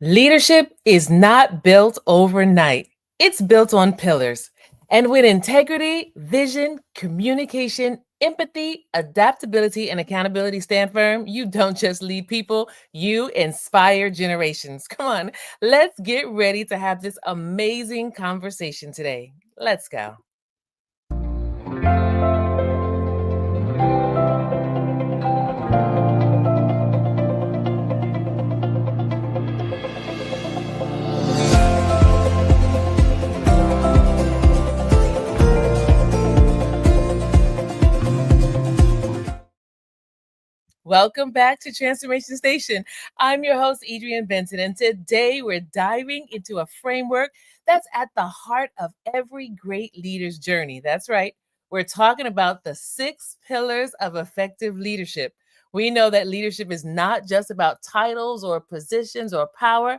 Leadership is not built overnight. It's built on pillars. And with integrity, vision, communication, empathy, adaptability, and accountability stand firm, you don't just lead people, you inspire generations. Come on, let's get ready to have this amazing conversation today. Let's go. Welcome back to Transformation Station. I'm your host, Adrienne Benson, and today we're diving into a framework that's at the heart of every great leader's journey. That's right. We're talking about the 6 pillars of effective leadership. We know that leadership is not just about titles or positions or power,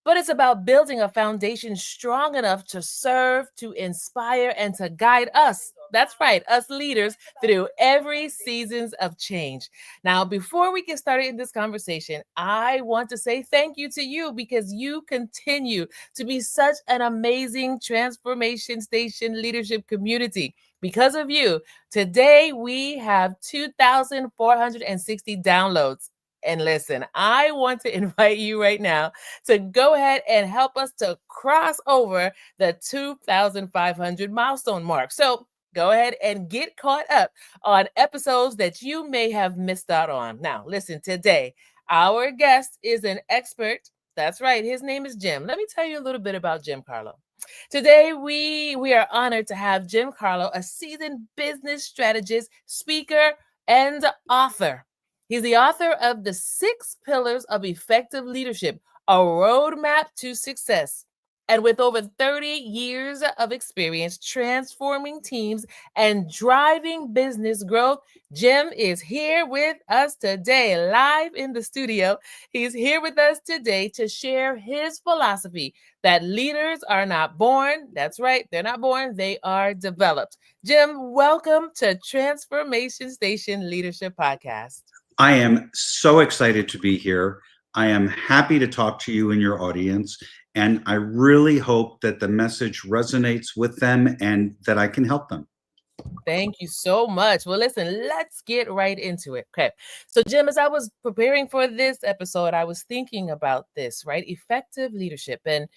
but it's about building a foundation strong enough to serve, to inspire, and to guide us. That's right, us leaders through every seasons of change. Now, before we get started in this conversation, I want to say thank you to you because you continue to be such an amazing transformation station leadership community. Because of you, today we have 2,460 downloads. And listen, I want to invite you right now to go ahead and help us to cross over the 2,500 milestone mark. So go ahead and get caught up on episodes that you may have missed out on. Now, listen, today, our guest is an expert. That's right. His name is Jim. Let me tell you a little bit about Jim Carlough. Today, we are honored to have Jim Carlough, a seasoned business strategist, speaker, and author. He's the author of The 6 Pillars of Effective Leadership, a roadmap to success. And with over 30 years of experience transforming teams and driving business growth, Jim is here with us today, live in the studio. He's here with us today to share his philosophy that leaders are not born. That's right, they're not born, they are developed. Jim, welcome to Transformation Station Leadership Podcast. I am so excited to be here. I am happy to talk to you and your audience. And I really hope that the message resonates with them and that I can help them. Thank you so much. Well, listen, let's get right into it. Okay. So, Jim, as I was preparing for this episode, I was thinking about this, right? Effective leadership. And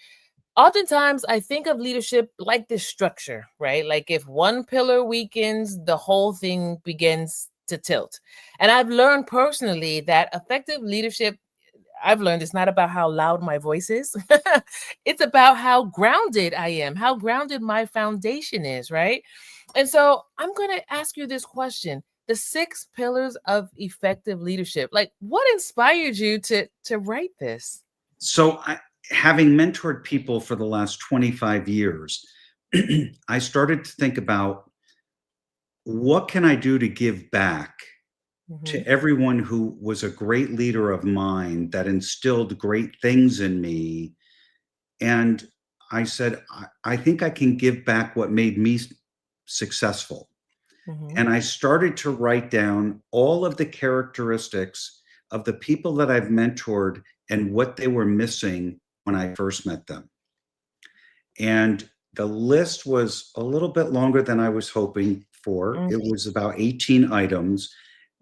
oftentimes I think of leadership like this structure, right? Like if one pillar weakens, the whole thing begins to tilt. And I've learned personally that effective leadership, I've learned it's not about how loud my voice is. It's about how grounded I am, how grounded my foundation is, right? And so I'm going to ask you this question. The 6 pillars of effective leadership. Like what inspired you to write this? Having mentored people for the last 25 years, I started to think about what can I do to give back to Mhm. everyone who was a great leader of mine that instilled great things in me. And I said, I think I can give back what made me successful. Mhm. And I started to write down all of the characteristics of the people that I've mentored and what they were missing when I first met them. And the list was a little bit longer than I was hoping for. It Mhm. was about 18 items.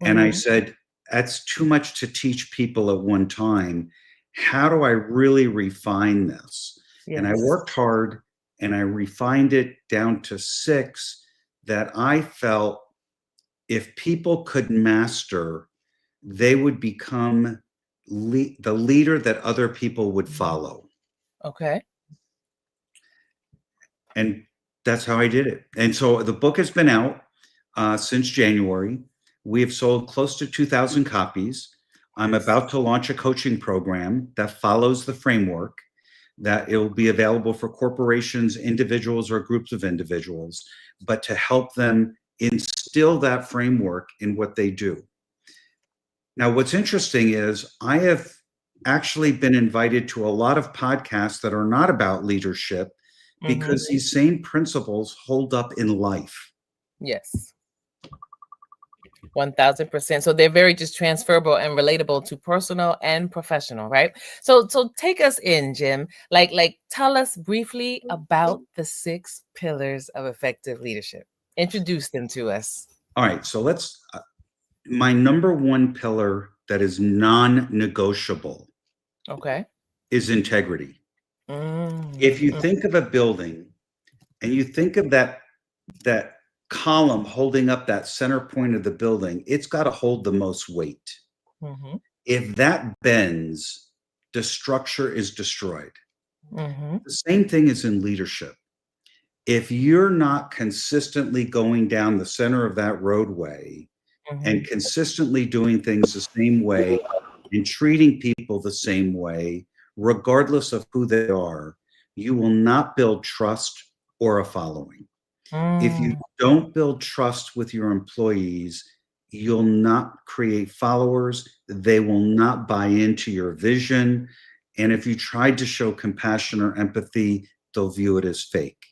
And I Mhm. said, that's too much to teach people at one time. How do I really refine this? And I Yes. worked hard and I refined it down to 6 that I felt if people could master, they would become the leader that other people would follow. Okay. And that's how I did it. And so the book has been out since January. We have sold close to 2,000 copies. I'm about to launch a coaching program that follows the framework that it will be available for corporations, individuals, or groups of individuals, but to help them instill that framework in what they do. Now, what's interesting is I have actually been invited to a lot of podcasts that are not about leadership Mhm. because these same principles hold up in life. Yes. 1000%. So they're very just transferable and relatable to personal and professional, right? So take us in, Jim. Like tell us briefly about the 6 pillars of effective leadership. Introduce them to us. All right, so let's my number one pillar that is non-negotiable Okay. is integrity. Mm, If you think of a building and you think of that column holding up that center point of the building, it's got to hold the most weight. mm-hmm, If that bends, the structure is destroyed. mm-hmm, The same thing is in leadership. If you're not consistently going down the center of that roadway mm-hmm, and consistently doing things the same way and treating people the same way, regardless of who they are, you will not build trust or a following. If you mm, don't build trust with your employees, you'll not create followers. They will not buy into your vision. And if you tried to show compassion or empathy, they'll view it as fake.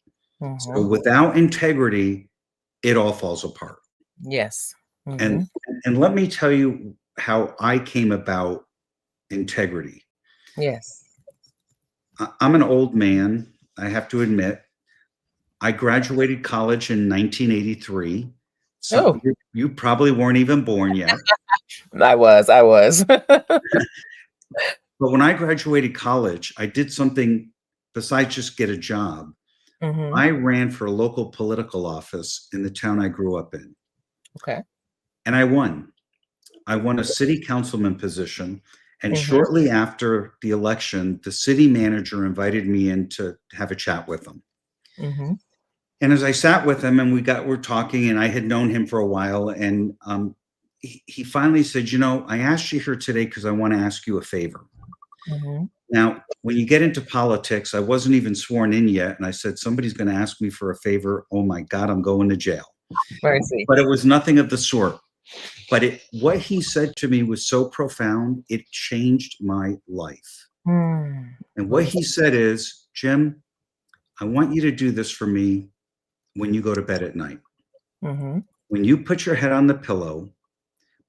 So mm-hmm. without integrity, it all falls apart. Yes. Mm-hmm. And and let me tell you how I came about integrity. Yes. I'm an old man, I have to admit. I graduated college in 1983. So Oh, you probably weren't even born yet. I was. I was. But when I graduated college, I did something besides just get a job. Mm-hmm. I ran for a local political office in the town I grew up in, Okay. and I won. I won a city councilman position. And Mm-hmm. shortly after the election, the city manager invited me in to have a chat with him. Mm-hmm. And as I sat with him and we're talking, and I had known him for a while, and he finally said, I asked you here today because I want to ask you a favor. Mm-hmm. Now, when you get into politics, I wasn't even sworn in yet. And I said, somebody's going to ask me for a favor. Oh my God, I'm going to jail. Mercy. But it was nothing of the sort. But what he said to me was so profound, it changed my life. Mm. And what he said is, Jim, I want you to do this for me when you go to bed at night. Mm-hmm. When you put your head on the pillow,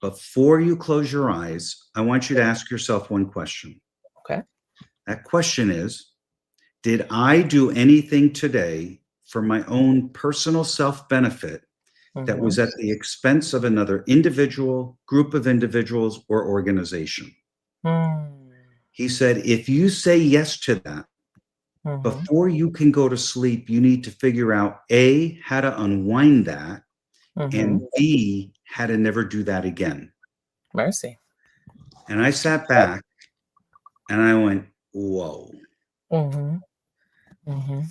before you close your eyes, I want you to ask yourself one question. Okay. That question is, did I do anything today for my own personal self-benefit that Mm-hmm. was at the expense of another individual, group of individuals, or organization? Mm. He said, if you say yes to that, Mm-hmm. before you can go to sleep, you need to figure out A, how to unwind that, Mm-hmm. and B, how to never do that again. Mercy. And I sat back and I went, whoa. Mm-hmm. Mm-hmm.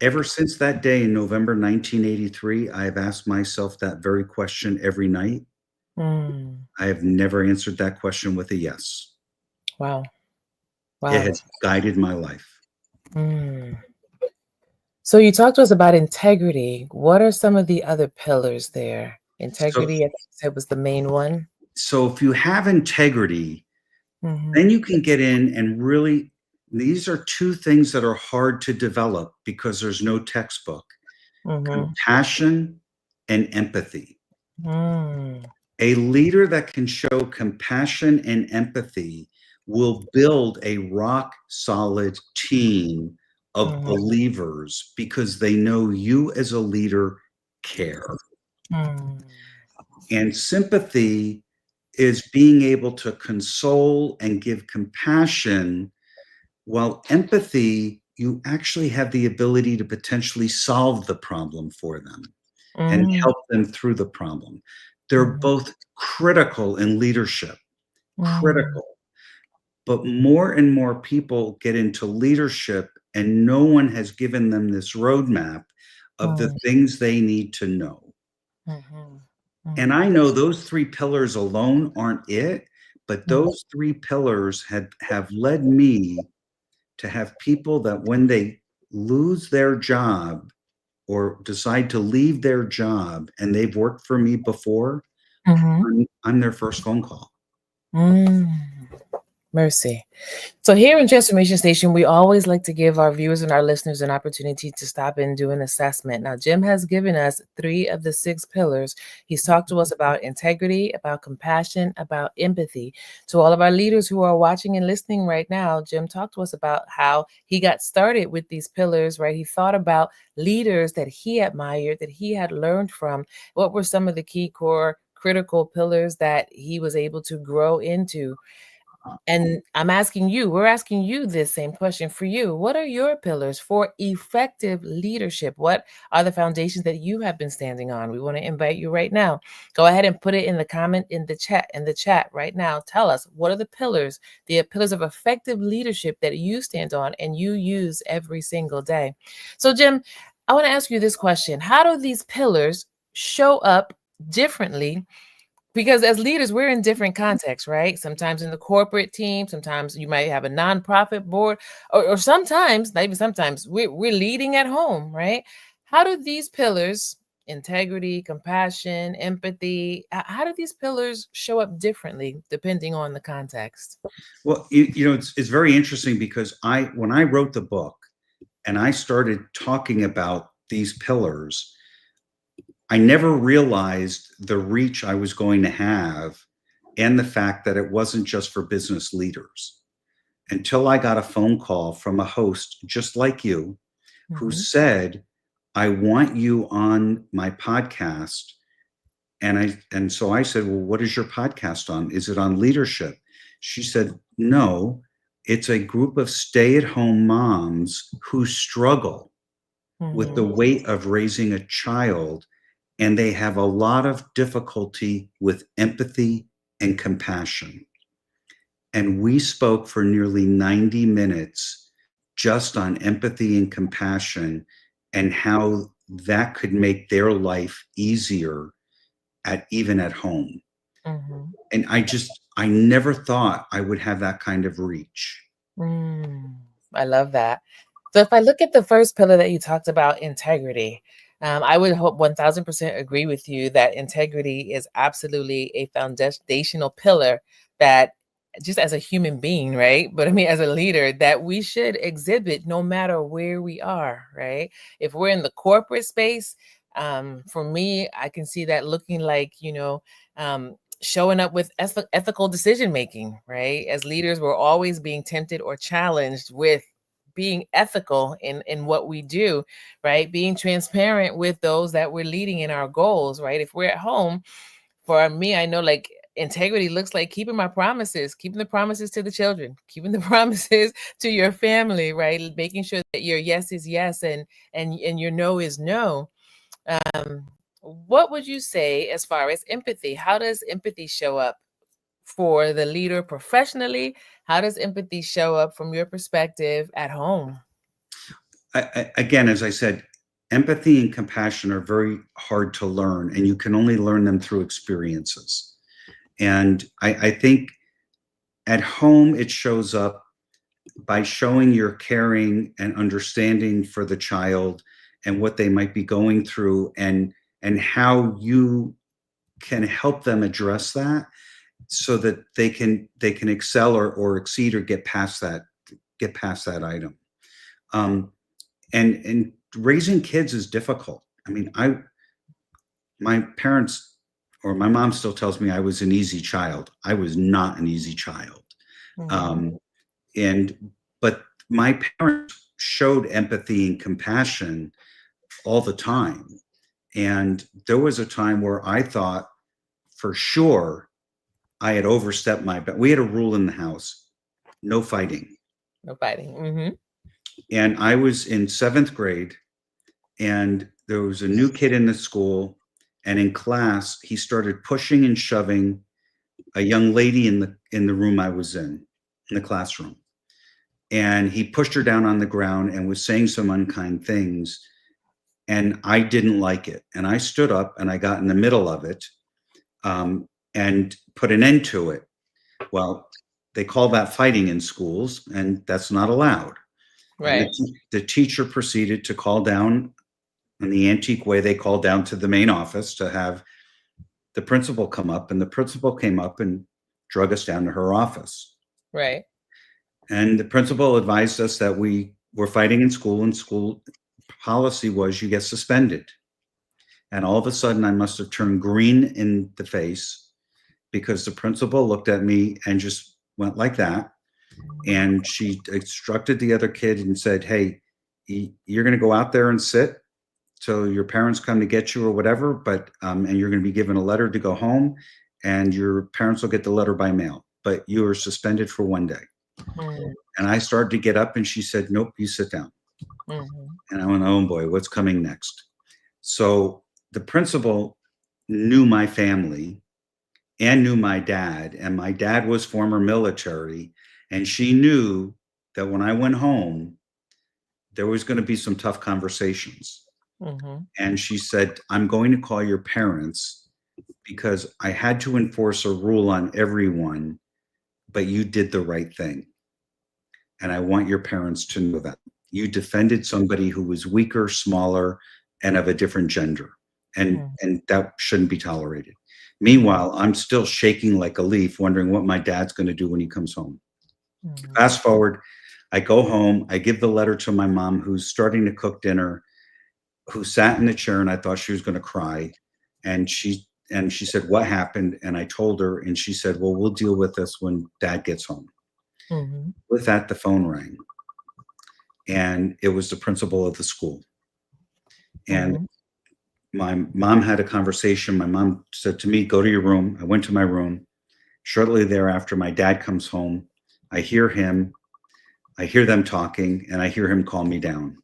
Ever since that day in November 1983, I have asked myself that very question every night. Mm. I have never answered that question with a yes. Wow. It Wow. has guided my life. Mm. So you talked to us about integrity. What are some of the other pillars there? So, Integrity, I think you said was the main one. so if you have integrity, Mm-hmm. then you can get in and really, these are two things that are hard to develop because there's no textbook: Mm-hmm. compassion and empathy. Mm. A leader that can show compassion and empathy will build a rock solid team of Mm-hmm. believers because they know you as a leader care. Mm. And sympathy is being able to console and give compassion, while empathy, you actually have the ability to potentially solve the problem for them and Mm. help them through the problem. They're Mm. both critical in leadership, Mm. critical. But more and more people get into leadership, and no one has given them this roadmap of the Mm. things they need to know. Mm-hmm. And I know those 3 pillars alone aren't it, but Mm. those 3 pillars have led me to have people that when they lose their job or decide to leave their job and they've worked for me before, Mm-hmm. I'm their first phone call. Mm. Mercy. So here in Transformation Station, we always like to give our viewers and our listeners an opportunity to stop and do an assessment. Now, Jim has given us 3 of the 6 pillars. He's talked to us about integrity, about compassion, about empathy. To all of our leaders who are watching and listening right now, Jim talked to us about how he got started with these pillars, right? He thought about leaders that he admired, that he had learned from. What were some of the key core critical pillars that he was able to grow into? And we're asking you this same question for you. What are your pillars for effective leadership? What are the foundations that you have been standing on? We want to invite you right now. Go ahead and put it in the comment in the chat right now. Tell us, what are the pillars of effective leadership that you stand on and you use every single day? So, Jim, I want to ask you this question. How do these pillars show up differently, because as leaders, we're in different contexts, right? Sometimes in the corporate team, sometimes you might have a nonprofit board, or sometimes, not even sometimes, we're leading at home, right? How do these pillars, integrity, compassion, empathy, how do these pillars show up differently depending on the context? Well, it's very interesting because when I wrote the book and I started talking about these pillars, I never realized the reach I was going to have and the fact that it wasn't just for business leaders until I got a phone call from a host just like you who Mhm. said, I want you on my podcast. And so I said, well, what is your podcast on? Is it on leadership? She said, no, it's a group of stay-at-home moms who struggle with the Mhm. weight of raising a child, and they have a lot of difficulty with empathy and compassion. And we spoke for nearly 90 minutes just on empathy and compassion and how that could make their life easier even at home. Mhm. And I never thought I would have that kind of reach. Mm, I love that. So if I look at the first pillar that you talked about, integrity, I would hope 1000% agree with you that integrity is absolutely a foundational pillar that, just as a human being, right? But I mean, as a leader, that we should exhibit no matter where we are, right? If we're in the corporate space, for me, I can see that looking like, showing up with ethical decision making, right? As leaders, we're always being tempted or challenged with being ethical in what we do, right? Being transparent with those that we're leading in our goals, right? If we're at home, for me, I know like integrity looks like keeping my promises, keeping the promises to the children, keeping the promises to your family, right? Making sure that your yes is yes and your no is no. um, what would you say as far as empathy? How does empathy show up for the leader professionally? How does empathy show up from your perspective at home? Again, as I said, empathy and compassion are very hard to learn, and you can only learn them through experiences. And I think at home, it shows up by showing your caring and understanding for the child and what they might be going through, and how you can help them address that so that they can excel or exceed or get past that item. um, and raising kids is difficult. I mean, my parents, or my mom still tells me I was an easy child. I was not an easy child. Mhm. um, and but my parents showed empathy and compassion all the time. And there was a time where I thought for sure I had overstepped we had a rule in the house: no fighting. No fighting. Hmm. And I was in 7th grade, and there was a new kid in the school, and in class he started pushing and shoving a young lady in the room I was in the classroom. And he pushed her down on the ground and was saying some unkind things, and I didn't like it. And I stood up and I got in the middle of it, and put an end to it. Well, they call that fighting in schools, and that's not allowed. And Right. the teacher proceeded to call down, in the antique way, they called down to the main office to have the principal come up, and the principal came up and drug us down to her office. Right. And the principal advised us that we were fighting in school, and school policy was you get suspended. And all of a sudden, I must have turned green in the face because the principal looked at me and just went like that. And she instructed the other kid and said, "Hey, you're going to go out there and sit till your parents come to get you or whatever, but and you're going to be given a letter to go home, and your parents will get the letter by mail. But you are suspended for 1 day." Mm-hmm. And I started to get up, and she said, "Nope, you sit down." And I went, "Oh boy, what's coming next?" So the principal knew my family and knew my dad, and my dad was former military, and she knew that when I went home, there was going to be some tough conversations. Mm-hmm. And she said, "I'm going to call your parents because I had to enforce a rule on everyone, but you did the right thing. And I want your parents to know that. You defended somebody who was weaker, smaller, and of a different gender. And that shouldn't be tolerated." Meanwhile, I'm still shaking like a leaf, wondering what my dad's going to do when he comes home. Mm-hmm. Fast forward, I go home, I give the letter to my mom, who's starting to cook dinner, who sat in the chair, and I thought she was going to cry. And she said, "What happened?" And I told her, and she said, "Well, we'll deal with this when dad gets home." Mm-hmm. With that, the phone rang, and it was the principal of the school. And Mm-hmm. my mom had a conversation. My mom said to me, "Go to your room." I went to my room. Shortly thereafter, my dad comes home. I hear him, I hear them talking, and I hear him call me down.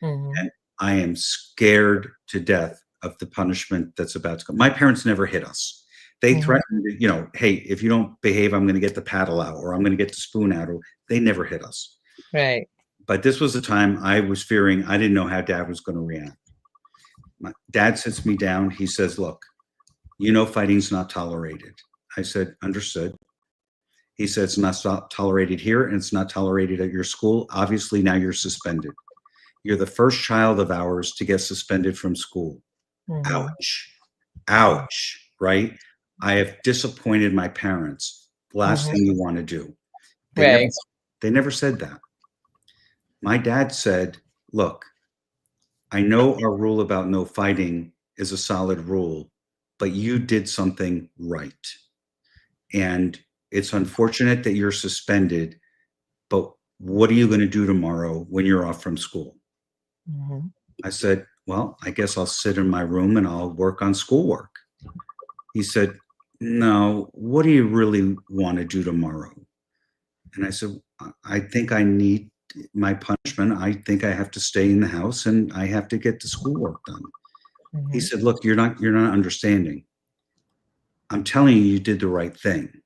Mm-hmm. And I am scared to death of the punishment that's about to come. My parents never hit us. They Mm-hmm. threatened, "Hey, if you don't behave, I'm going to get the paddle out, or I'm going to get the spoon out." Or they never hit us. Right. But this was the time I was fearing. I didn't know how dad was going to react. My dad sits me down. He says, "Look, fighting's not tolerated." I said, "Understood." He said, "It's not tolerated here, and it's not tolerated at your school. Obviously, now you're suspended. You're the first child of ours to get suspended from school." Mm-hmm. Ouch. Ouch. Right? I have disappointed my parents. Last Mm-hmm. thing you want to do. They never Right. they never said that. My dad said, "Look, I know our rule about no fighting is a solid rule, but you did something right. And it's unfortunate that you're suspended, but what are you going to do tomorrow when you're off from school?" Mm-hmm. I said, "Well, I guess I'll sit in my room and I'll work on schoolwork." He said, "No, what do you really want to do tomorrow?" And I said, "I think I need my punishment. I think I have to stay in the house and I have to get the schoolwork done." He Mm-hmm. said, "Look, you're not understanding. I'm telling you, you did the right thing.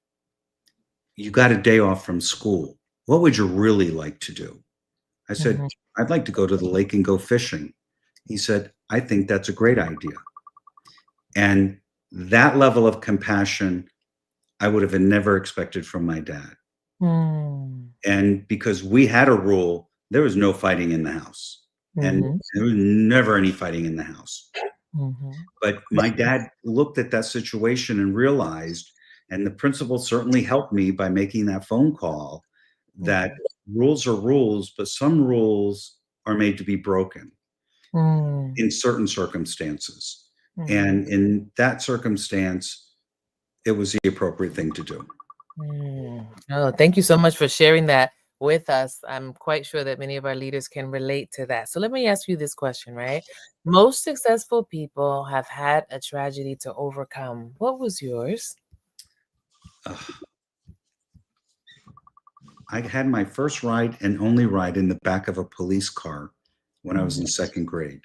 You got a day off from school. What would you really like to do?" I said, Mm-hmm. "I'd like to go to the lake and go fishing." He said, "I think that's a great idea." And that level of compassion, I would have never expected from my dad. And because we had a rule, there was no fighting in the house. And Mm-hmm. there was never any fighting in the house. Mm-hmm. But my dad looked at that situation and realized, and the principal certainly helped me by making that phone call, that rules are rules, but some rules are made to be broken Mm-hmm. in certain circumstances. Mm-hmm. And in that circumstance, it was the appropriate thing to do. Oh, thank you so much for sharing that with us. I'm quite sure that many of our leaders can relate to that. So let me ask you this question, right? Most successful people have had a tragedy to overcome. What was yours? Ugh. I had my first ride and only ride in the back of a police car when I was in second grade,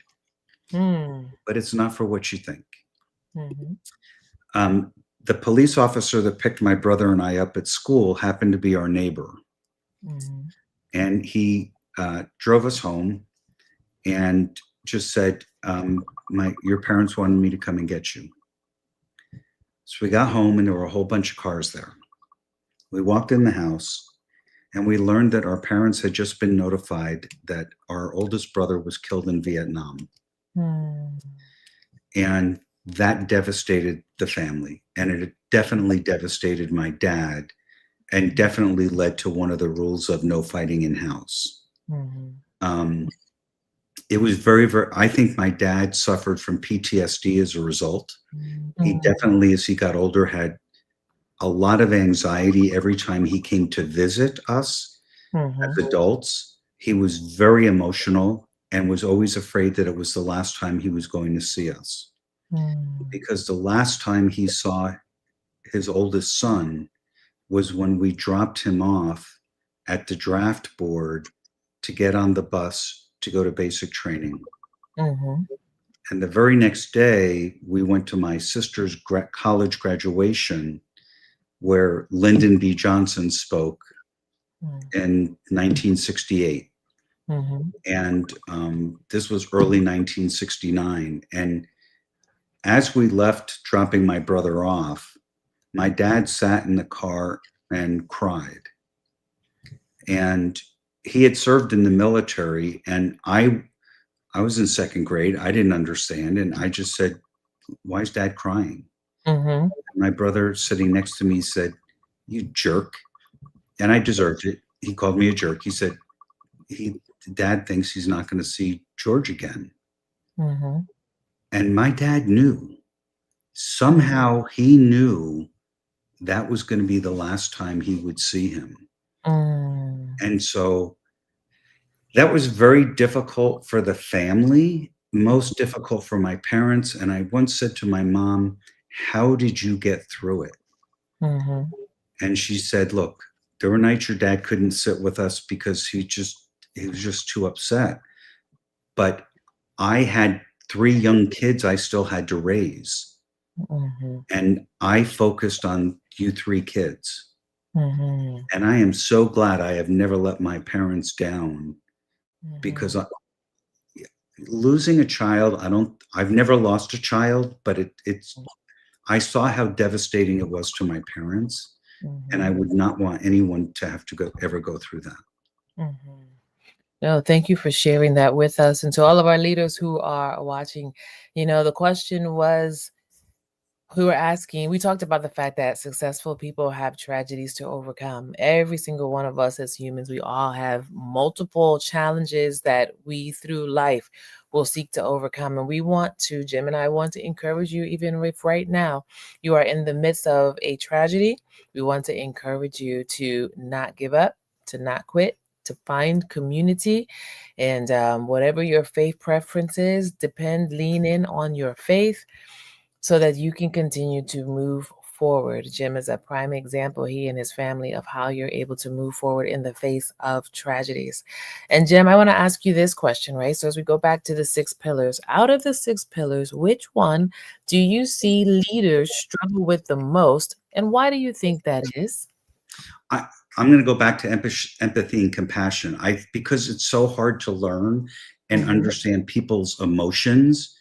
Mm-hmm. but it's not for what you think. Mm-hmm. Um, the police officer that picked my brother and I up at school happened to be our neighbor, Mm-hmm. and he drove us home and just said, "Your parents wanted me to come and get you." So we got home, and there were a whole bunch of cars there. We walked in the house, and we learned that our parents had just been notified that our oldest brother was killed in Vietnam. And that devastated the family. And it definitely devastated my dad and definitely led to one of the rules of no fighting in house. Mhm. Um, it was very, very, I think my dad suffered from PTSD as a result. He Mhm. definitely, as he got older, had a lot of anxiety every time he came to visit us Mhm. as adults. He was very emotional and was always afraid that it was the last time he was going to see us. Mhm. Because the last time he saw his oldest son was when we dropped him off at the draft board to get on the bus to go to basic training. Mhm. And the very next day, we went to my sister's college graduation where Lyndon B. Johnson spoke in 1968. Mhm. And this was early 1969. And as we left dropping my brother off, my dad sat in the car and cried. And he had served in the military, and I was in second grade. I didn't understand, and I just said, "Why is Dad crying?" Mhm. My brother sitting next to me said, "You jerk," and I deserved it. He called me a jerk. He said, "He Dad thinks he's not going to see George again," Mhm. and my dad knew. Mhm. Somehow he knew that was going to be the last time he would see him, Mm. and so that was very difficult for the family, most difficult for my parents, and I once said to my mom, "How did you get through it?" Mhm. And she said, "Look, there were nights your dad couldn't sit with us because he was just too upset. But I had 3 young kids I still had to raise, Mhm. and I focused on you 3 kids. Mhm. And I am so glad I have never let my parents down because Mhm. I losing a child, I've never lost a child, but it's I saw how devastating it was to my parents, and I Mhm. would not want anyone to have to ever go through that." Mhm. No, thank you for sharing that with us. And to all of our leaders who are watching, the question was, we were asking, we talked about the fact that successful people have tragedies to overcome. Every single one of us as humans, we all have multiple challenges that we through life will seek to overcome. And we want to, Jim and I want to encourage you, even if right now you are in the midst of a tragedy, we want to encourage you to not give up, to not quit, to find community. And whatever your faith preferences, lean in on your faith so that you can continue to move forward. Jim is a prime example, he and his family, of how you're able to move forward in the face of tragedies. And Jim, I want to ask you this question, right? So as we go back to the 6 pillars, out of the 6 pillars, which one do you see leaders struggle with the most? And why do you think that is? I I'm gonna go back to empathy and compassion. I Because it's so hard to learn and Mhm. understand people's emotions,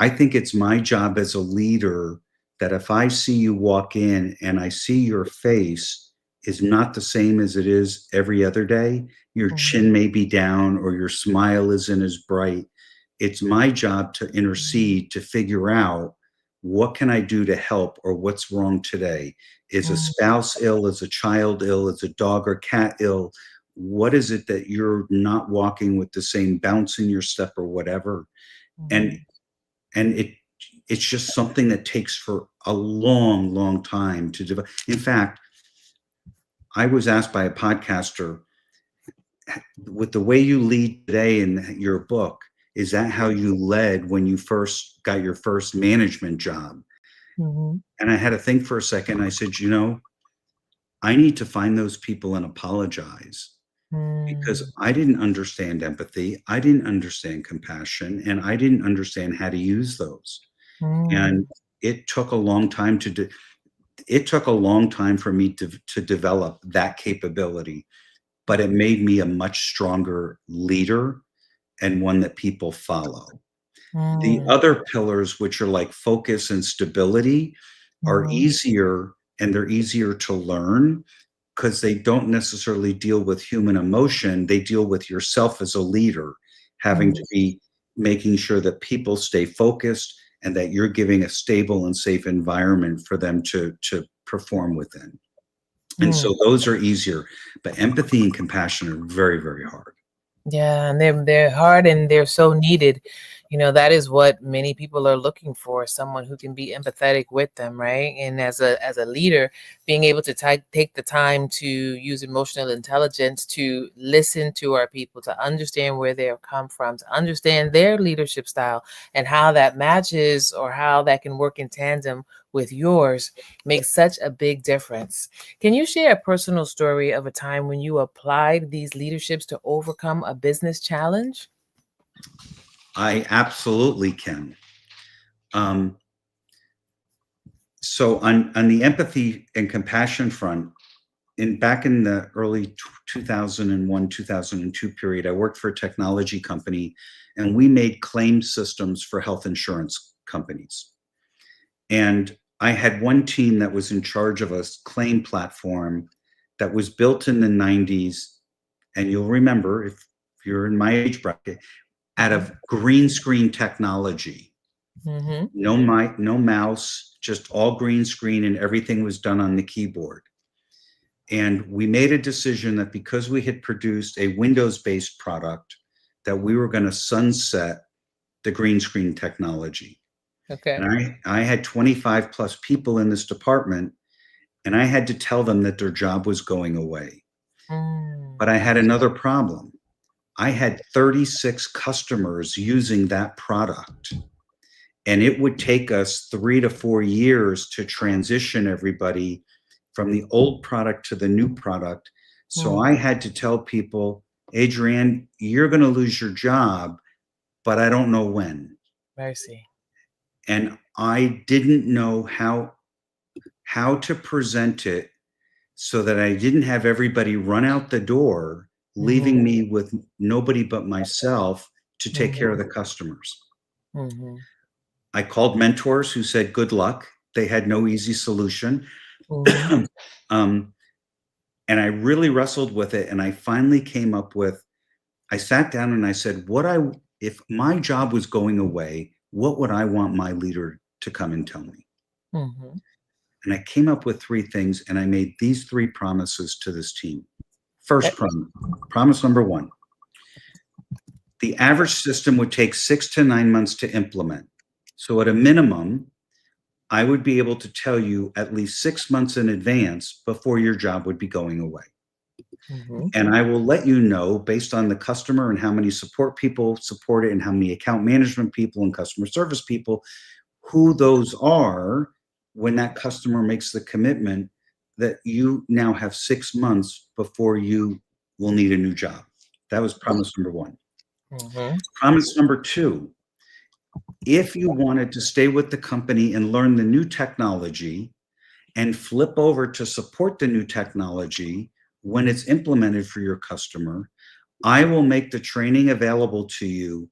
I think it's my job as a leader that if I see you walk in and I see your face is not the same as it is every other day, your Mhm. chin may be down or your smile isn't as bright, it's my job to intercede to figure out what can I do to help or what's wrong today. Is a Mhm. spouse ill? Is a child ill? Is a dog or cat ill? What is it that you're not walking with the same bounce in your step or whatever? And Mhm. it's just something that takes for a long, long time to develop. In fact, I was asked by a podcaster, with the way you lead today in your book, is that how you led when you first got your first management job? Mhm. And I had to think for a second. I said, I need to find those people and apologize because Mhm. I didn't understand empathy. I didn't understand compassion, and I didn't understand how to use those. Mhm. And it took a long time it took a long time for me to develop that capability, but it made me a much stronger leader and one that people follow. The Mhm. other pillars, which are like focus and stability, are Mhm. easier, and they're easier to learn because they don't necessarily deal with human emotion. They deal with yourself as a leader, having Mhm. to be making sure that people stay focused and that you're giving a stable and safe environment for them to perform within. And so those are easier, but empathy and compassion are very, very hard. Yeah, and they're hard and they're so needed. That is what many people are looking for, someone who can be empathetic with them, right? And as a leader, being able to take the time to use emotional intelligence to listen to our people, to understand where they have come from, to understand their leadership style and how that matches or how that can work in tandem with yours makes such a big difference. Can you share a personal story of a time when you applied these leaderships to overcome a business challenge? I absolutely can. So on the empathy and compassion front, back in the early 2001, 2002 period, I worked for a technology company, and we made claim systems for health insurance companies. And I had one team that was in charge of a claim platform that was built in the 90s. And you'll remember, if you're in my age bracket, out of green screen technology. Mm-hmm. No mouse, just all green screen, and everything was done on the keyboard. And we made a decision that because we had produced a Windows-based product, that we were going to sunset the green screen technology. Okay. And I had 25 plus people in this department, and I had to tell them that their job was going away. But I had another problem. I had 36 customers using that product, and it would take us 3 to 4 years to transition everybody from the old product to the new product. So I had to tell people, Adrienne, you're going to lose your job, but I don't know when. Mercy. And I didn't know how to present it so that I didn't have everybody run out the door, leaving me with nobody but myself to take care of the customers. I called mentors who said, good luck. They had no easy solution. And I really wrestled with it. And I finally came up with, I sat down and I said, if my job was going away, what would I want my leader to come and tell me? And I came up with 3 things, and I made these 3 promises to this team. First promise number 1, the average system would take 6 to 9 months to implement. So at a minimum, I would be able to tell you at least 6 months in advance before your job would be going away. And I will let you know based on the customer and how many support people support it and how many account management people and customer service people, who those are when that customer makes the commitment that you now have 6 months before you will need a new job. That was promise number 1. Promise number 2, if you wanted to stay with the company and learn the new technology and flip over to support the new technology when it's implemented for your customer, I will make the training available to you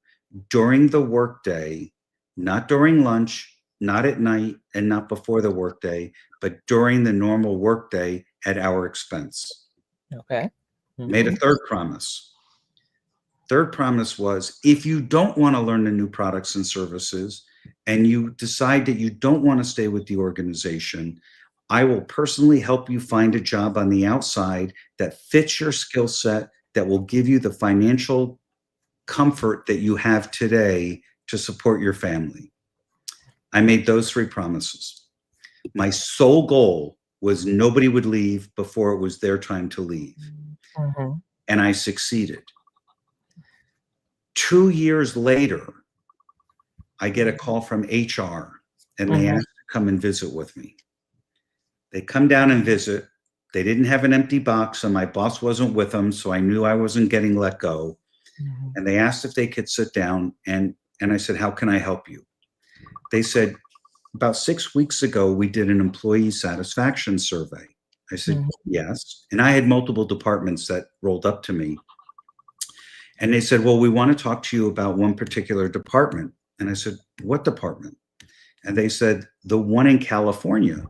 during the workday, not during lunch, not at night, and not before the workday, but during the normal workday at our expense. Okay. Made a third promise. Third promise was, if you don't want to learn the new products and services and you decide that you don't want to stay with the organization, I will personally help you find a job on the outside that fits your skill set, that will give you the financial comfort that you have today to support your family. I made those 3 promises. My sole goal was nobody would leave before it was their time to leave. And I succeeded. 2 years later, I get a call from HR, and they ask to come and visit with me. They come down and visit. They didn't have an empty box, and my boss wasn't with them, so I knew I wasn't getting let go. And they asked if they could sit down, and I said, how can I help you? They said, about 6 weeks ago, we did an employee satisfaction survey. I said, yes. And I had multiple departments that rolled up to me. And they said, well, we want to talk to you about one particular department. And I said, what department? And they said, the one in California.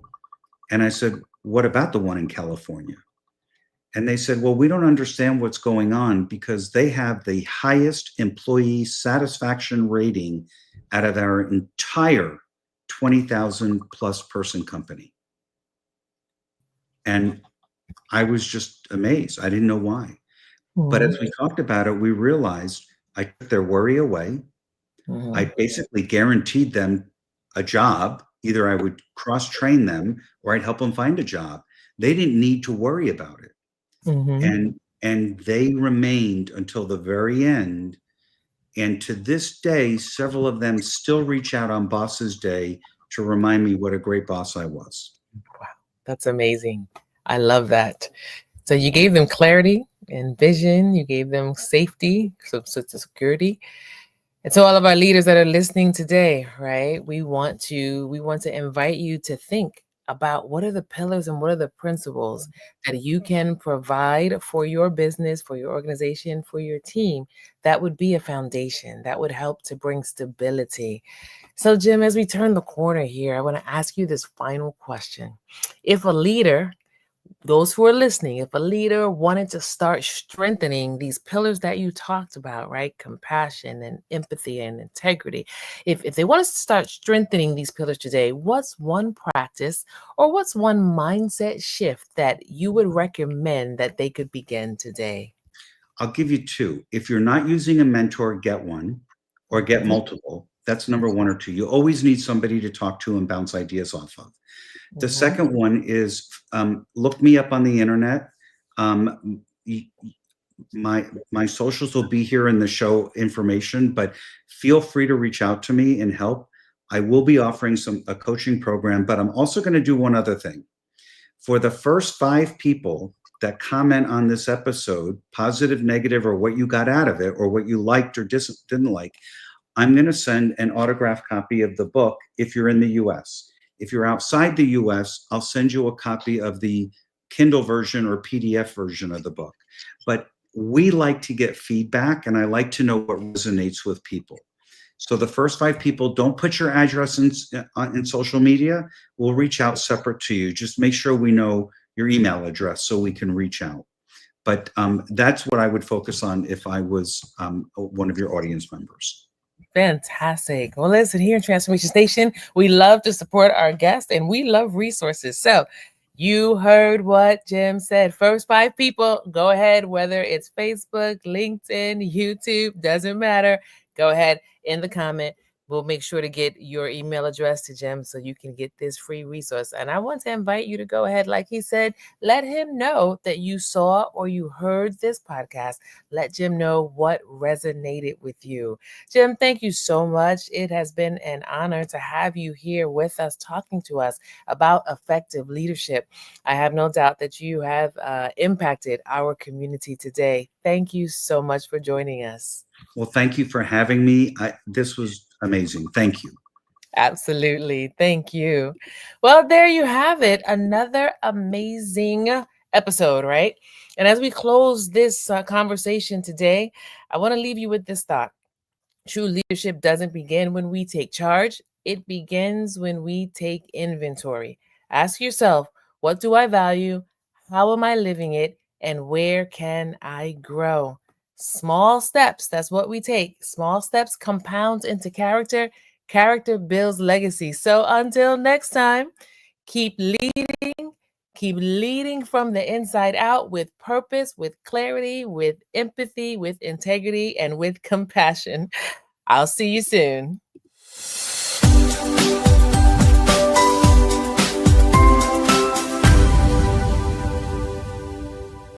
And I said, what about the one in California? And they said, well, we don't understand what's going on because they have the highest employee satisfaction rating out of our entire 20,000 plus person company. And I was just amazed. I didn't know why. But Mhm, as we talked about it, we realized I took their worry away. mhm, I basically guaranteed them a job. Either I would cross train them or I'd help them find a job. They didn't need to worry about it. mhm. And they remained until the very end. And to this day, several of them still reach out on Boss's Day to remind me what a great boss I was. Wow, that's amazing. I love that. So you gave them clarity and vision, you gave them safety, so security. And so all of our leaders that are listening today, right? We want to invite you to think about what are the pillars and what are the principles that you can provide for your business, for your organization, for your team that would be a foundation that would help to bring stability. So Jim, as we turn the corner here, I want to ask you this final question. If a leader, those who are listening, if a leader wanted to start strengthening these pillars that you talked about, right? Compassion and empathy and integrity. If they want to start strengthening these pillars today, what's one practice or what's one mindset shift that you would recommend that they could begin today? I'll give you two. If you're not using a mentor, get one or get Mhm, multiple. That's number one or two. You always need somebody to talk to and bounce ideas off of. The mhm. second one is look me up on the internet. Um, y- my socials will be here in the show information, but feel free to reach out to me and help. I will be offering a coaching program, but I'm also going to do one other thing. For the first 5 people that comment on this episode, positive, negative, or what you got out of it, or what you liked or didn't like, I'm going to send an autographed copy of the book if you're in the US. If you're outside the US, I'll send you a copy of the Kindle version or PDF version of the book. But we like to get feedback, and I like to know what resonates with people. So the first 5 people, don't put your address in social media. We'll reach out separate to you. Just make sure we know your email address so we can reach out. But that's what I would focus on if I was one of your audience members. Fantastic. Well, listen, here in Transformation Station, we love to support our guests and we love resources. So, you heard what Jim said. First 5 people, go ahead, whether it's Facebook, LinkedIn, YouTube, doesn't matter. Go ahead in the comment. We'll make sure to get your email address to Jim so you can get this free resource. And I want to invite you to go ahead, like he said, let him know that you saw or you heard this podcast. Let Jim know what resonated with you. Jim, thank you so much. It has been an honor to have you here with us, talking to us about effective leadership. I have no doubt that you have impacted our community today. Thank you so much for joining us. Well, thank you for having me. This was amazing. Thank you. Absolutely. Thank you. Well, there you have it. Another amazing episode, right? And as we close this conversation today, I want to leave you with this thought. True leadership doesn't begin when we take charge, it begins when we take inventory. Ask yourself, what do I value? How am I living it? And where can I grow? Small steps, that's what we take. Small steps compound into character. Character builds legacy. So until next time, keep leading, keep leading from the inside out with purpose, with clarity, with empathy, with integrity, and with compassion. I'll see you soon.